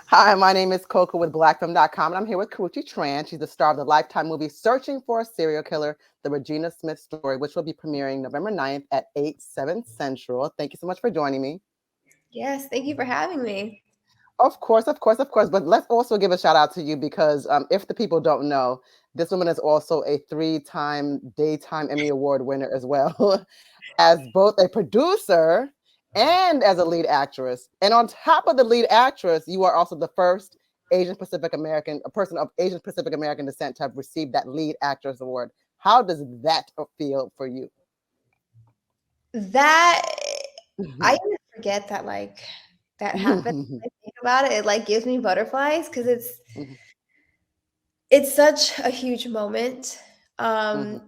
Hi, my name is Koku with blackfilm.com, and I'm here with Karrueche Tran. She's the star of the Lifetime movie Searching for a Serial Killer, the Regina Smith Story, which will be premiering November 9th at 8/7 Central. Thank you so much for joining me. Yes, thank you for having me. Of course, of course, of course. But let's also give a shout out to you because if the people don't know, this woman is also a three-time Daytime Emmy Award winner as well, as both a producer and as a lead actress. And on top of the lead actress, you are also the first Asian Pacific American, a person of Asian Pacific American descent to have received that lead actress award. How does that feel for you? That I even forget that that happened. I think about it, it gives me butterflies because it's such a huge moment. And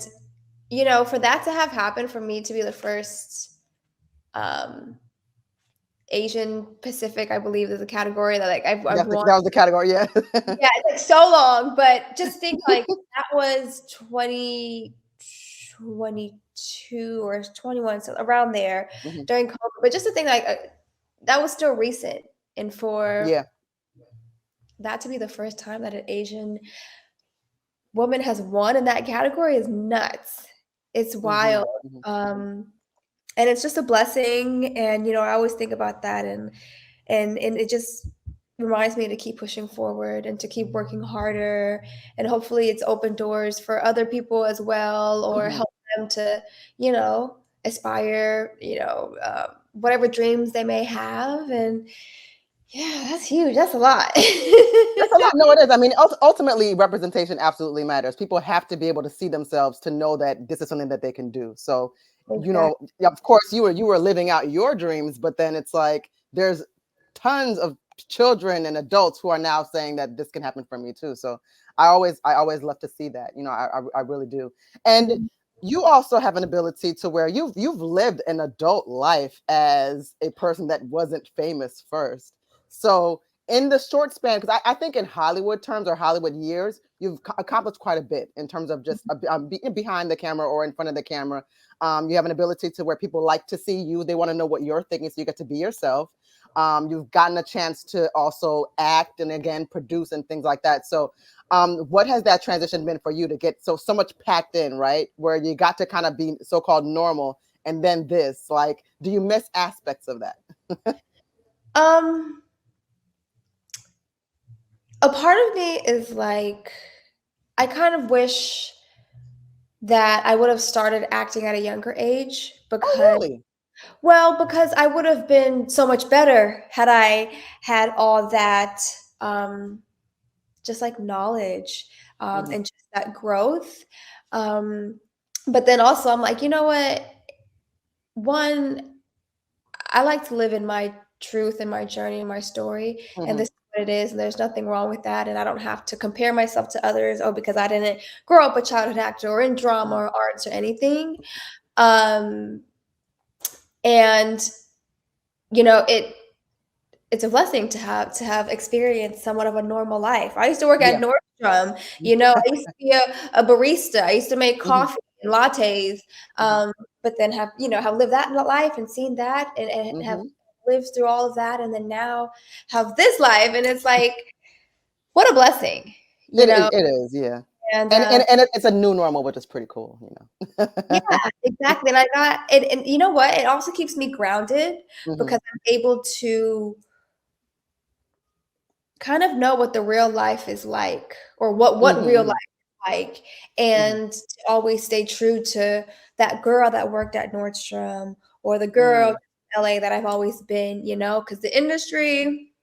for that to have happened, for me to be the first um Asian Pacific, I believe is a category that I've won. That was the category, yeah. Yeah, it's so long, but just think that was 2022 or 21, so around there Mhm. during COVID. But just to think that was still recent, and for Yeah. that to be the first time that an Asian woman has won in that category is nuts. It's Hmm. wild. Um, and it's just a blessing, and I always think about that, and it just reminds me to keep pushing forward and to keep working harder, and hopefully it's open doors for other people as well, or Hmm. help them to aspire, whatever dreams they may have. And yeah, that's huge, that's a lot. That's a lot. No, it is. I mean, ultimately, representation absolutely matters. People have to be able to see themselves to know that this is something that they can do. So, Exactly. yeah, of course, you were living out your dreams, but then it's like there's tons of children and adults who are now saying that this can happen for me too. So, I always love to see that. I really do. And Mhm. you also have an ability to where you've lived an adult life as a person that wasn't famous first. So in the short span, because I think in Hollywood terms or Hollywood years, you've accomplished quite a bit in terms of just behind the camera or in front of the camera. You have an ability to where people like to see you. They want to know what you're thinking, so you get to be yourself. You've gotten a chance to also act and again produce and things like that. So, what has that transition been for you to get so much packed in, right? Where you got to kind of be so-called normal, and then this, like, do you miss aspects of that? um a part of me is I kind of wish that I would have started acting at a younger age, Oh, because really? because I would have been so much better had I had all that, um, just knowledge, Hmm. and just that growth. Um, but then also I'm like, you know what? One, I like to live in my truth and my journey and my story, and Hmm. this is what it is, and there's nothing wrong with that, and I don't have to compare myself to others. Oh, because I didn't grow up a childhood actor or in drama Hmm. or arts or anything. Um, and it's a blessing to have experienced somewhat of a normal life. I used to work at Yeah. Nordstrom. I used to be a barista. I used to make Hmm. coffee and lattes. Hmm. But then have lived that life and seen that, and have Hmm. lived through all of that, and then now have this life, and it's like, what a blessing, you It, know. it, it is, yeah. And It's a new normal, which is pretty cool. yeah, exactly. And I got it, and you know what? It also keeps me grounded Hmm. because I'm able to kind of know what the real life is like, or what real life Hmm. is like, Hmm. and to always stay true to that girl that worked at Nordstrom, or the girl Hmm. in LA that I've always been, because the industry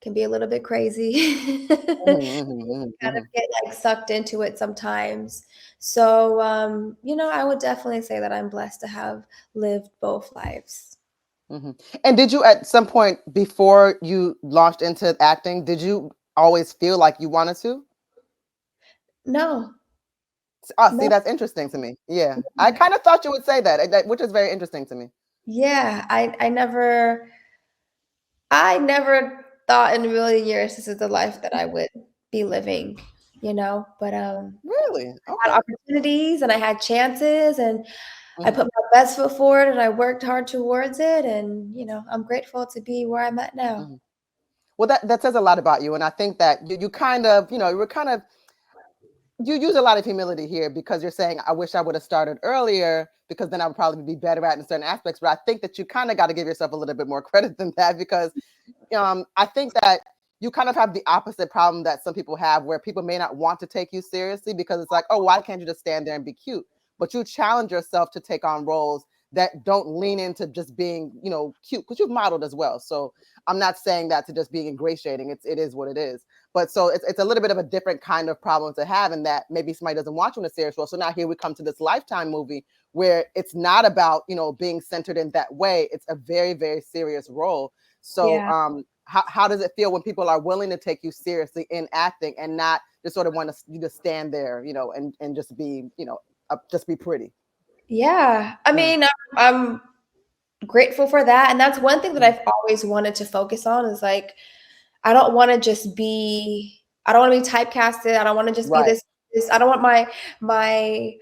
can be a little bit crazy. Hmm. People Hmm. kind Hmm. of get sucked into it sometimes. So, I would definitely say that I'm blessed to have lived both lives. Hmm. And did you, at some point before you launched into acting, did you always feel like you wanted to? No, See, no. that's interesting to me. Yeah, I kind of thought you would say that, which is very interesting to me. Yeah, I never thought in a million years this is the life that I would be living, but Really? I had Okay. opportunities and I had chances, and I Hmm. put my best foot forward and I worked hard towards it, and I'm grateful to be where I'm at now. Hmm. Well, that says a lot about you, and I think that you kind of, you use a lot of humility here because you're saying, I wish I would have started earlier because then I would probably be better at it in certain aspects. But I think that you kind of got to give yourself a little bit more credit than that, because I think that you kind of have the opposite problem that some people have, where people may not want to take you seriously because it's like, oh, why can't you just stand there and be cute? But you challenge yourself to take on roles that don't lean into just being, cute, because you've modeled as well. So I'm not saying that to just being ingratiating. It is what it is. But so it's a little bit of a different kind of problem to have, in that maybe somebody doesn't want you in a serious role. So now here we come to this Lifetime movie where it's not about, being centered in that way. It's a very, very serious role. So Yeah. how does it feel when people are willing to take you seriously in acting and not just sort of want you to stand there, and just be, just be pretty? Yeah. I Mm, mean, I'm grateful for that. And that's one thing that mm. I've always wanted to focus on is like, I don't want to just be, I don't want to be typecasted. I don't want to just be Right. this, I don't want my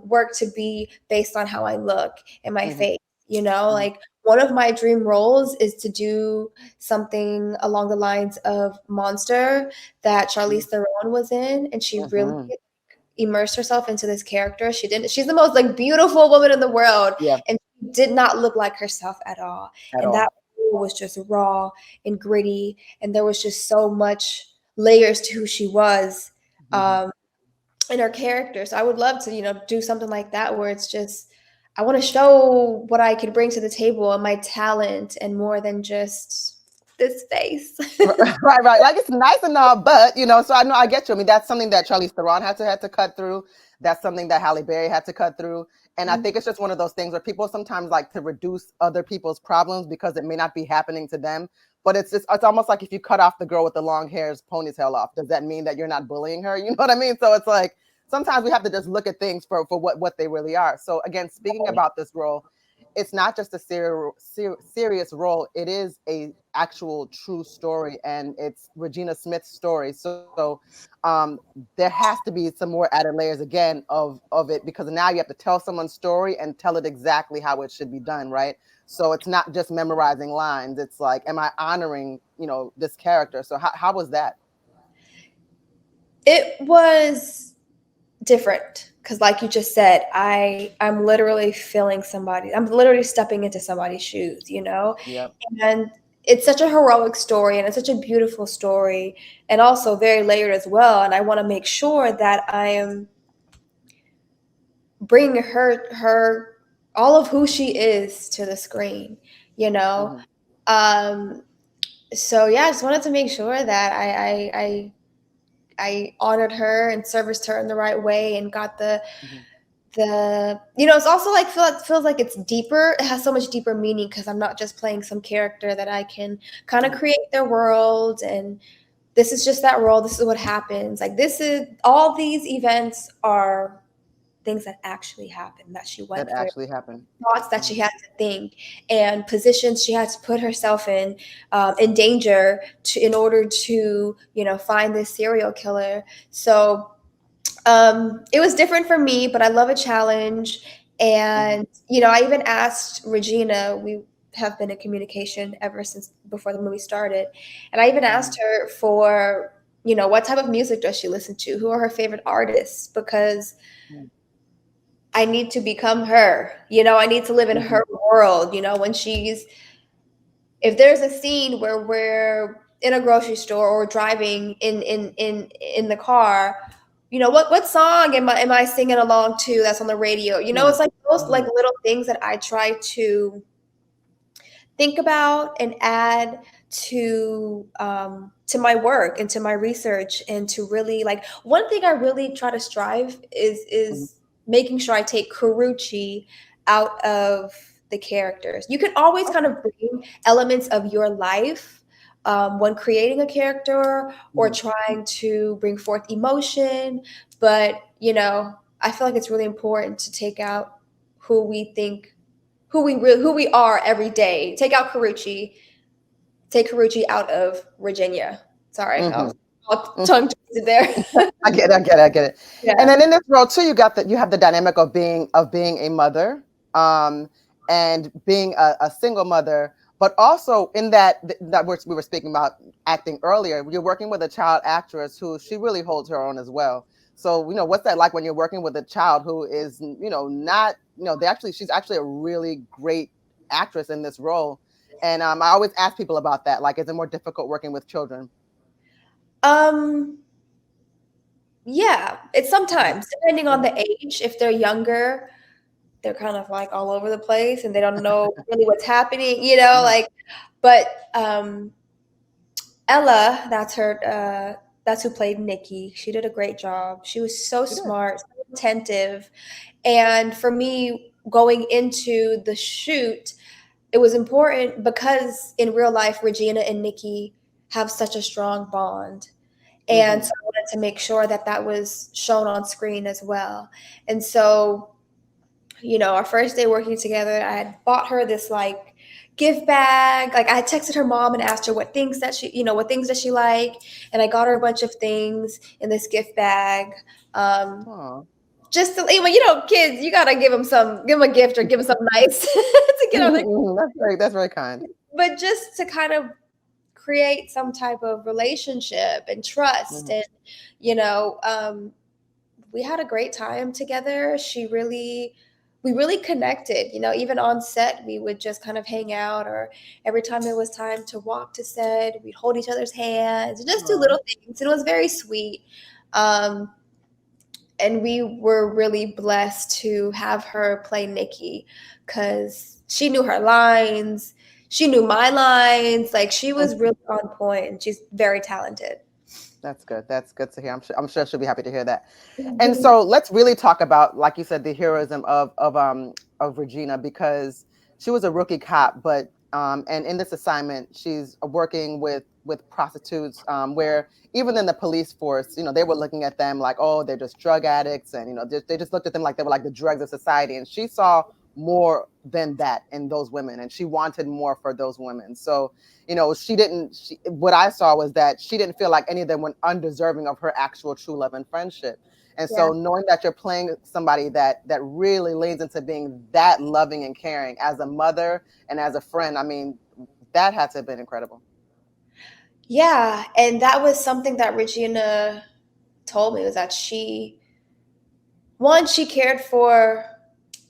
work to be based on how I look and my Hmm. face, Hmm. like one of my dream roles is to do something along the lines of Monster that Charlize Theron was in. And she really Hmm. immersed herself into this character. She's the most like beautiful woman in the world, Yeah, and she did not look like herself at all. at And that all. role was just raw and gritty, and there was just so much layers to who she was, Hmm. um, in her character. So I would love to, do something like that where it's just I want to show what I can bring to the table and my talent, and more than just this face. Right, right. Like, it's nice and all, but so I know, I get you. I mean, that's something that Charlize Theron had to cut through. That's something that Halle Berry had to cut through. And I think it's just one of those things where people sometimes like to reduce other people's problems because it may not be happening to them. But it's almost like if you cut off the girl with the long hair's ponytail off, does that mean that you're not bullying her? You know what I mean? So it's like sometimes we have to just look at things for what they really are. So again, speaking about this role, it's not just a serious role. It is a actual true story, and it's Regina Smith's story. So there has to be some more added layers again of it, because now you have to tell someone's story and tell it exactly how it should be done, right? So it's not just memorizing lines. It's like, am I honoring, this character? So how was that? It was different because like you just said, I'm literally feeling somebody, I'm literally stepping into somebody's shoes, Yep. and it's such a heroic story, and it's such a beautiful story, and also very layered as well, and I want to make sure that I am bringing her all of who she is to the screen, you know Hmm. um so yeah, I just wanted to make sure that I honored her and serviced her in the right way, and got Hmm. it's also like feels like it's deeper. It has so much deeper meaning because I'm not just playing some character that I can kind of create their world, and this is just that role. This is what happens. Like this is all these events are things that actually happened that she That went through, actually happened. thoughts that Hmm. she had to think, and positions she had to put herself in danger in order to find this serial killer. So it was different for me, but I love a challenge. Hmm. And I even asked Regina. We have been in communication ever since before the movie started, and I even asked Hmm. her for what type of music does she listen to, who are her favorite artists, because I need to become her. I need to live in Hmm. her world. When if there's a scene where we're in a grocery store or driving in the car, what song am I singing along to that's on the radio? Hmm. It's like those like Hmm. little things that I try to think about and add to my work and to my research, and to really like one thing I really try to strive Hmm. is making sure I take Karrueche out of the characters. You can always kind Okay. of bring elements of your life when creating a character or Hmm. trying to bring forth emotion, but I feel like it's really important to take out who we think who we are every day. Take Karrueche out of Virginia. Sorry, I Hmm. was all tongue twisted there. I get it. And Yeah. then in this role too, you have the dynamic of being a mother, um, and being a single mother. But also in we were speaking about acting earlier, you're working with a child actress who she really holds her own as well. So, what's that like when you're working with a child who is, not, she's actually a really great actress in this role. And I always ask people about that. Like, is it more difficult working with children? Um, yeah, it's Mhm. sometimes depending on Mhm. the age. If they're younger, they're kind of like all over the place and they don't know really what's happening, Mhm. like, but Ella, that's who played Nikki. She did a great job. She was so She did. smart, so attentive. And for me, going into the shoot, it was important because in real life, Regina and Nikki have such a strong bond. And Hmm. so I wanted to make sure that that was shown on screen as well. And so, our first day working together, I had bought her this like gift bag. Like I had texted her mom and asked her what things does she like, and I got her a bunch of things in this gift bag. Um, Aw. just to, kids, you gotta give them a gift or give them something nice to get on their. That's very kind. But just to kind of create some type of relationship and trust, Mhm. and you know, we had a great time together. We really connected. Even on set, we would just kind of hang out, or every time it was time to walk to set, we'd hold each other's hands and just do Aw. little things. It was very sweet. Um, and we were really blessed to have her play Nikki because she knew her lines. She knew my lines. Like she was Mhm. really on point and she's very talented. That's good. That's good to hear. I'm sure she'll be happy to hear that. And so let's really talk about, like you said, the heroism of Regina, because she was a rookie cop, but and in this assignment, she's working with prostitutes, where even in the police force, they were looking at them like, oh, they're just drug addicts, and they just looked at them like they were like the drugs of society. And she saw more than that in those women, and she wanted more for those women. So what I saw was that she didn't feel like any of them were undeserving of her actual true love and friendship. And Yeah. so knowing that you're playing somebody that really leans into being that loving and caring as a mother and as a friend, I mean, that had to have been incredible. Yeah. And that was something that Regina told me was that she cared for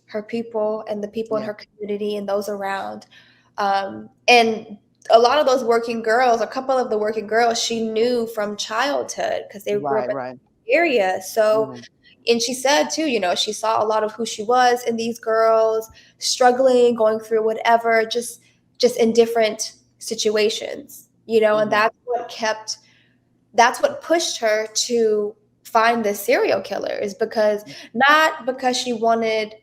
her people and the people in Yeah. her community and those around. And a lot of those working girls, a couple of the working girls, she knew from childhood because they grew up Right, in right. the area. So, Hmm. and she said too, she saw a lot of who she was in these girls, struggling, going through whatever, just in different situations, and Hmm. that's what pushed her to find the serial killer is because not because she wanted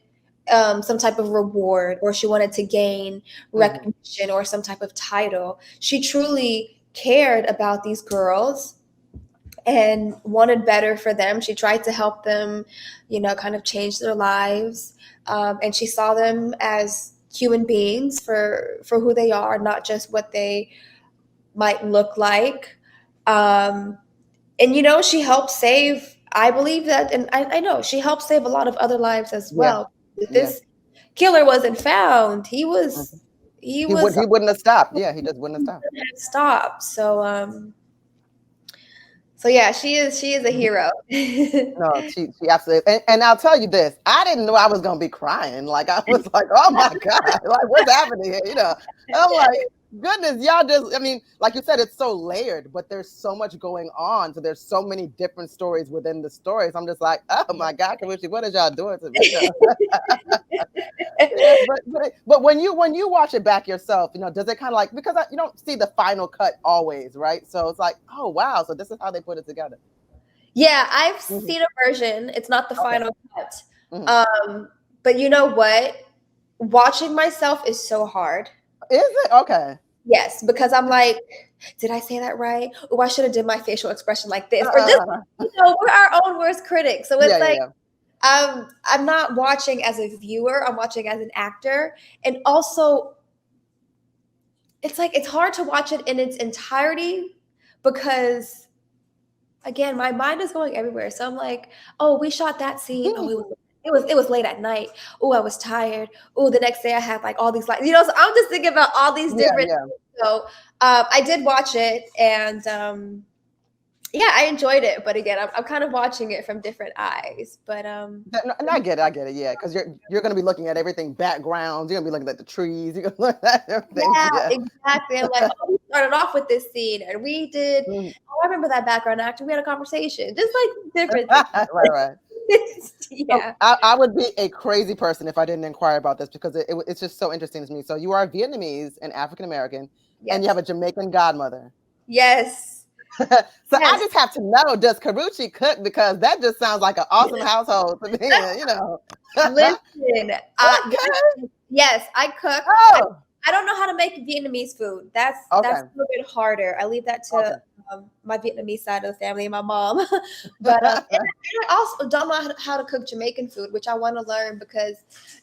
some type of reward or she wanted to gain Hmm. recognition or some type of title. She truly cared about these girls and wanted better for them. She tried to help them, kind of change their lives. And she saw them as human beings for who they are, not just what they might look like. Um, and she helped save, I believe that, and I know she helped save a lot of other lives as Yeah, well. If yeah. this killer wasn't found, Mhm. he He would was he wouldn't have stopped. Yeah, he just wouldn't have stopped. stopped. So yeah, she is a hero. No, she absolutely. And I'll tell you this: I didn't know I was gonna be crying. Like I was like, oh my god, like what's happening here? And I'm like, goodness, y'all just. I mean, like you said, it's so layered, but there's so much going on. So there's so many different stories within the stories. I'm just like, oh my god, Karrueche, what is y'all doing to me? Yeah, but when you watch it back yourself, does it kind of like, because you don't see the final cut always, right? So it's like, oh wow, so this is how they put it together. Yeah, I've Hmm. seen a version. It's not the Okay. final cut. Hmm. But you know what? Watching myself is so hard. Is it okay? Yes, because I'm like, did I say that right? Oh, I should have did my facial expression like this or this. Uh, We're our own worst critics. So yeah, it's yeah, like yeah. I'm not watching as a viewer, I'm watching as an actor. And also it's like it's hard to watch it in its entirety because again, my mind is going everywhere. So I'm like, oh, we shot that scene. Oh, it was it was late at night. Oh, I was tired. Oh, the next day I had like all these like, so I'm just thinking about all these Yeah, different yeah. so I did watch it, and yeah, I enjoyed it. But again, I'm kind of watching it from different eyes. But And I get it, yeah, because you're gonna be looking at everything backgrounds. You're gonna be looking at the trees. You're gonna look at everything. yeah, Yeah. exactly. I'm like, oh, we started off with this scene, and we did. Mm. Oh, I remember that background actor. We had a conversation, just like different things. Right, right. So Yeah. I would be a crazy person if I didn't inquire about this because it's just so interesting to me. So you are Vietnamese and African American, and you Yes. have a Jamaican godmother. Yes. So I Yes. just have to know, does Karrueche cook? Because that just sounds like an awesome household to me. You know. Listen, Okay. yes, I cook. Oh. I don't know how to make Vietnamese food. That's Okay. a little bit harder. I leave that Okay. to my Vietnamese side of the family and my mom. But and I also don't know how to cook Jamaican food, which I want to learn because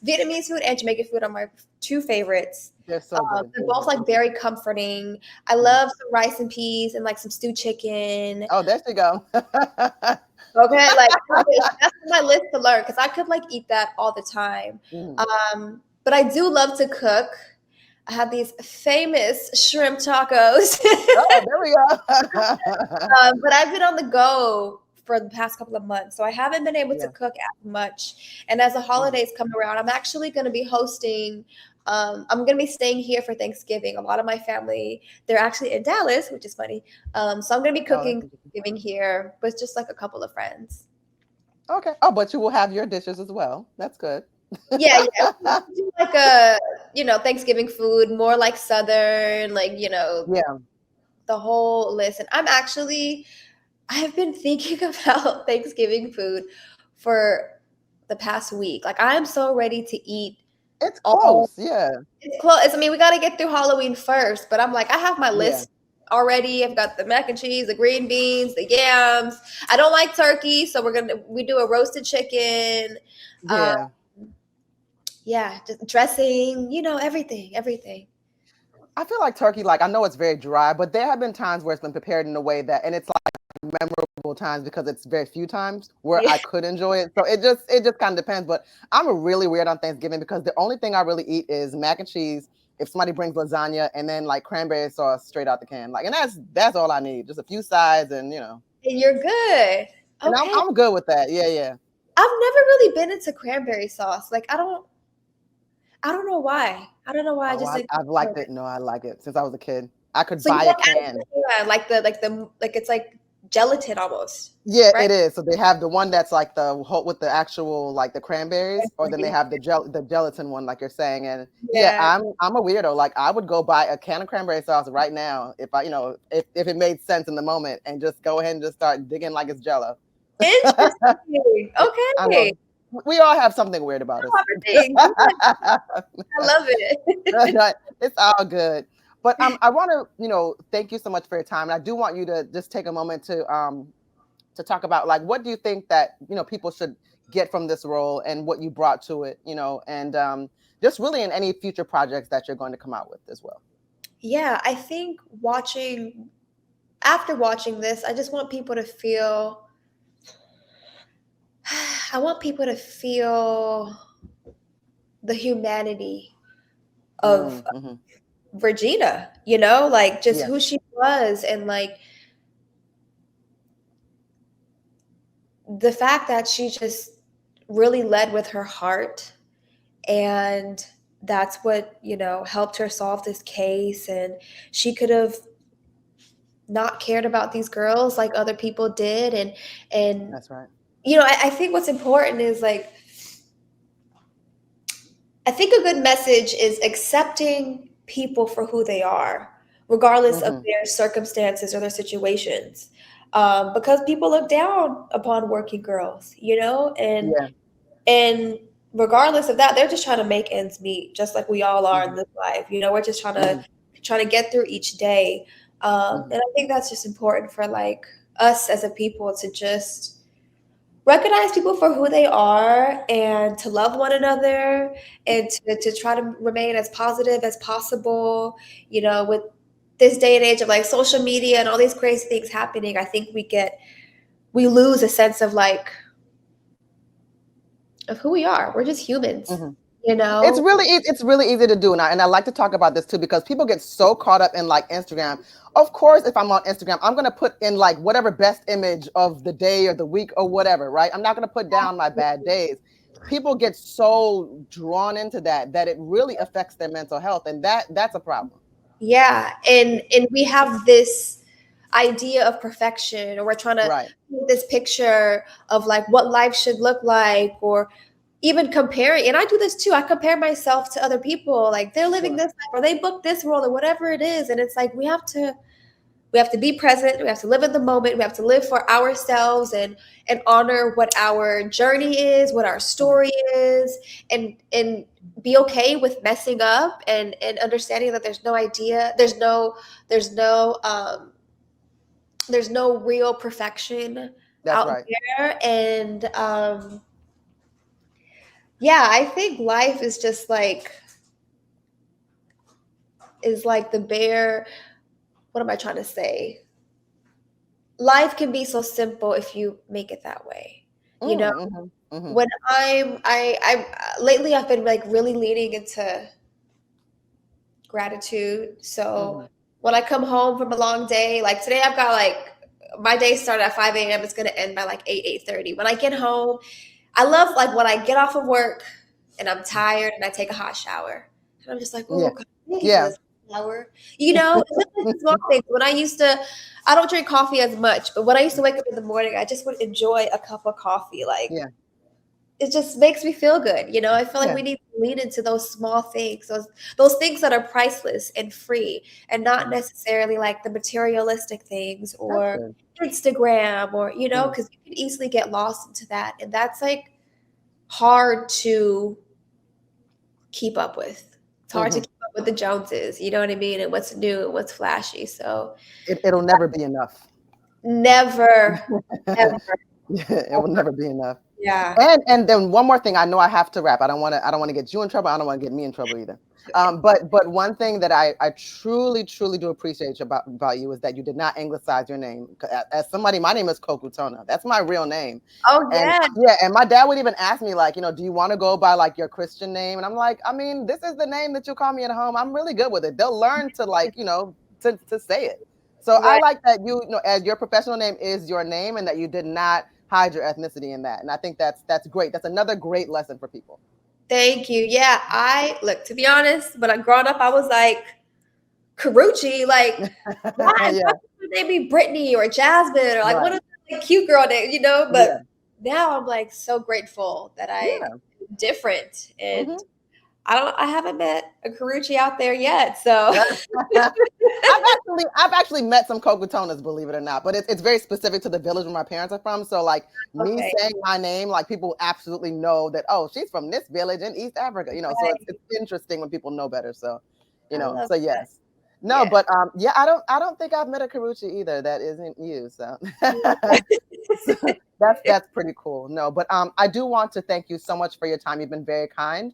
Vietnamese food and Jamaican food are my two favorites. They're so good. They're both like very comforting. I Mhm. love some rice and peas and like some stewed chicken. Oh, there she go. Okay, like that's on my list to learn because I could like eat that all the time. Mhm. But I do love to cook. I have these famous shrimp tacos. Oh, there we go. But I've been on the go for the past couple of months, so I haven't been able to Yeah. cook as much. And as the Mhm. holidays come around, I'm actually going to be hosting. I'm going to be staying here for Thanksgiving. A lot of my family, they're actually in Dallas, which is funny. So I'm going to be Oh, that's cooking interesting. Thanksgiving here with just like a couple of friends. Okay. Oh, but you will have your dishes as well. That's good. Yeah, yeah. We do like a, Thanksgiving food, more like Southern, like, Yeah. the whole list. And I've been thinking about Thanksgiving food for the past week. Like I am so ready to eat It's all close. Yeah. it's close. I mean, we got to get through Halloween first, but I'm like, I have my Yeah. list already. I've got the mac and cheese, the green beans, the yams. I don't like turkey, so we do a roasted chicken. Um, Yeah. yeah, just dressing, everything. I feel like turkey, like I know it's very dry, but there have been times where it's been prepared in a way that, and it's like memorable times because it's very few times where Yeah. I could enjoy it. So it just kind of depends. But I'm really weird on Thanksgiving because the only thing I really eat is mac and cheese. If somebody brings lasagna and then like cranberry sauce straight out the can, like, and that's all I need, just a few sides, and And you're good. and I'm Okay. I'm good with that. Yeah, yeah. I've never really been into cranberry sauce. Like I don't know why. I don't know why I Oh, just like I've liked cranberry. it. No, I like it since I was a kid. I could So you buy a don't add can. it like it's like gelatin almost, Yeah, right? it is. So they have the one that's like the whole with the actual like the cranberries, or then they have the gelatin one, like you're saying. And yeah, Yeah. I'm a weirdo. Like I would go buy a can of cranberry sauce right now if I, if it made sense in the moment, and just go ahead and just start digging like it's Jello. Interesting. I Okay. know we all have something weird about us. Everything. I love it. Right. It's all good. But I want to, thank you so much for your time. And I do want you to just take a moment to talk about, like, what do you think that people should get from this role and what you brought to it, and just really in any future projects that you're going to come out with as well. Yeah, I think after watching this, I just want people to feel I want people to feel the humanity of Mm-hmm. Regina, like just Yeah. who she was, and like the fact that she just really led with her heart, and that's what helped her solve this case. And she could have not cared about these girls like other people did. And That's right. I think what's important is like I think a good message is accepting people for who they are, regardless of Mm-hmm. their circumstances or their situations. Because people look down upon working girls, Yeah. and regardless of that, they're just trying to make ends meet, just like we all are in Mm-hmm. this life. We're just Mm-hmm. trying to get through each day. Mm-hmm. And I think that's just important for like us as a people to just recognize people for who they are and to love one another and to try to remain as positive as possible. With this day and age of like social media and all these crazy things happening, I think we lose a sense of like of who we are. We're just humans, Mhm. you know? It's really easy to do, and I like to talk about this too because people get so caught up in like Instagram. Of course, if I'm on Instagram, I'm gonna put in like whatever best image of the day or the week or whatever, right? I'm not gonna put down my bad days. People get so drawn into that it really affects their mental health, and that's a problem. Yeah, and we have this idea of perfection, or we're trying to Right. paint this picture of like what life should look like, or even comparing. And I do this too. I compare myself to other people, like they're living Sure. this life or they booked this role or whatever it is. And it's like we have to be present, we have to live in the moment, we have to live for ourselves and honor what our journey is, what our Mhm. story is, and be okay with messing up, and understanding that there's no real perfection That's out right. there. And yeah, I think life is like the bare, what am I trying to say? Life can be so simple if you make it that way. You know, Mhm. Mhm. when I'm lately I've been like really leaning into gratitude. So Mhm. when I come home from a long day, like today I've got like my day started at 5 a.m. It's gonna end by like 8:30. When I get home, I love like when I get off of work and I'm tired and I take a hot shower. And I'm just like, Yeah. oh God, thank you for Yeah. this shower. It's just like the small things. I don't drink coffee as much, but when I used to wake up in the morning, I just would enjoy a cup of coffee. Like Yeah. it just makes me feel good. I feel like Yeah. we need to lean into those small things, those things that are priceless and free, and not Mhm. necessarily like the materialistic things That's or good. Instagram, or Mhm. because you can easily get lost into that, and that's like hard to keep up with. It's hard to Mhm. keep up with the Joneses, you know what I mean, and what's new and what's flashy. So It'll never be enough. never, ever, It will never be enough. yeah. And then one more thing, I know I have to wrap. I don't want to get you in trouble. I don't want to get me in trouble either. But one thing that I truly do appreciate about you is that you did not anglicize your name. As somebody, my name is Koku Tona. That's my real name. Oh And yeah, yeah, and my dad would even ask me like, do you want to go by like your Christian name? And I'm like, I mean, this is the name that you call me at home. I'm really good with it. They'll learn to like, to say it. So I right. like that as your professional name is your name and that you did not hide your ethnicity in that. And I think that's great. That's another great lesson for people. Thank you. Yeah, I look, to be honest, when I growing up, I was like, Karrueche, like, why Yeah, would they be Brittany or Jasmine, or like what right. are the like, cute girl name? But Yeah, now I'm like so grateful that I'm yeah. different, and Hmm. I haven't met a Karrueche out there yet. So I've actually met some Cocotonas, believe it or not, but it's very specific to the village where my parents are from. So like me okay, saying my name, like people absolutely know that, oh, she's from this village in East Africa, so right. it's interesting when people know better. So, I love so that. yes. No, Yeah. but yeah, I don't think I've met a Karuchi either that isn't you. So so that's pretty cool. No, but I do want to thank you so much for your time. You've been very kind.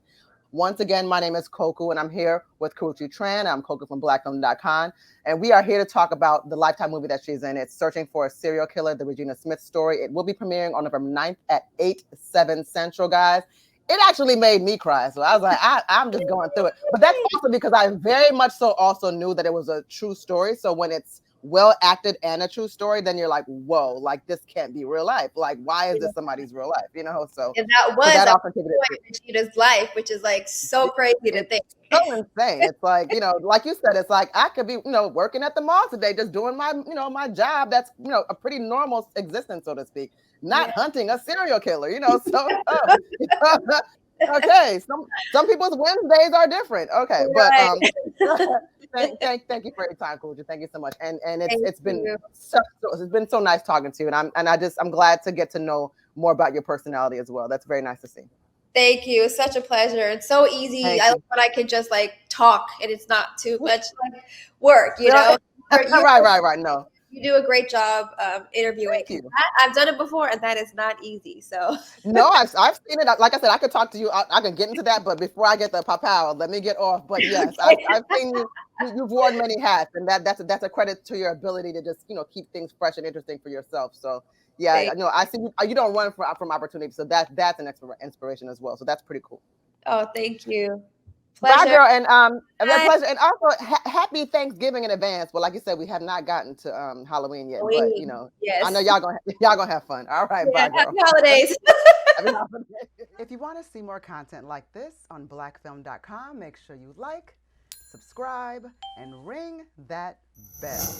Once again, my name is Koku, and I'm here with Karrueche Tran. I'm Koku from blackfilm.com, and we are here to talk about the Lifetime movie that she's in. It's Searching for a Serial Killer, the Regina Smith Story. It will be premiering on November 9th at 8/7 Central, guys. It actually made me cry, so I was like, I'm just going through it. But that's also because I very much so also knew that it was a true story. So when it's well acted and a true story, then you're like, whoa, like this can't be real life. Like, why is this somebody's real life? So And that so was that at also contributed one to point in Regina's life, which is like so crazy to it's think. so insane. It's like, like you said, it's like I could be, working at the mall today, just doing my job. That's, a pretty normal existence, so to speak, not Yeah. hunting a serial killer, so okay. Some people's Wednesdays are different. Okay. But Right. thank you for your time, Cool. Thank you so much. And it's Thank it's been you. it's been so nice talking to you. I'm glad to get to know more about your personality as well. That's very nice to see. Thank you. It's such a pleasure. It's so easy. Thank I love you. when I can just like talk and it's not too much like work, you Right, know? You're, right. No, you do a great job interviewing, thank because you. I've done it before and that is not easy. So No, I've seen it. Like I said, I could talk to you. I can get into that, but before I get the pow, let me get off. But yes, I've okay. I've seen you. You've worn many hats, and that's a credit to your ability to just keep things fresh and interesting for yourself. So Yeah, Thank no, I see you don't run from opportunity, so that's an inspiration as well. So that's pretty cool. Oh, thank you. Bye, Pleasure. girl, and a Bye. pleasure, and also happy Thanksgiving in advance. Well, like you said, we have not gotten to Halloween yet, but you Halloween. know, I know Yes. y'all gonna have fun. All right, Yeah, bye, happy girl. holidays. Happy holidays. If you want to see more content like this on blackfilm.com, make sure you like, subscribe, and ring that bell.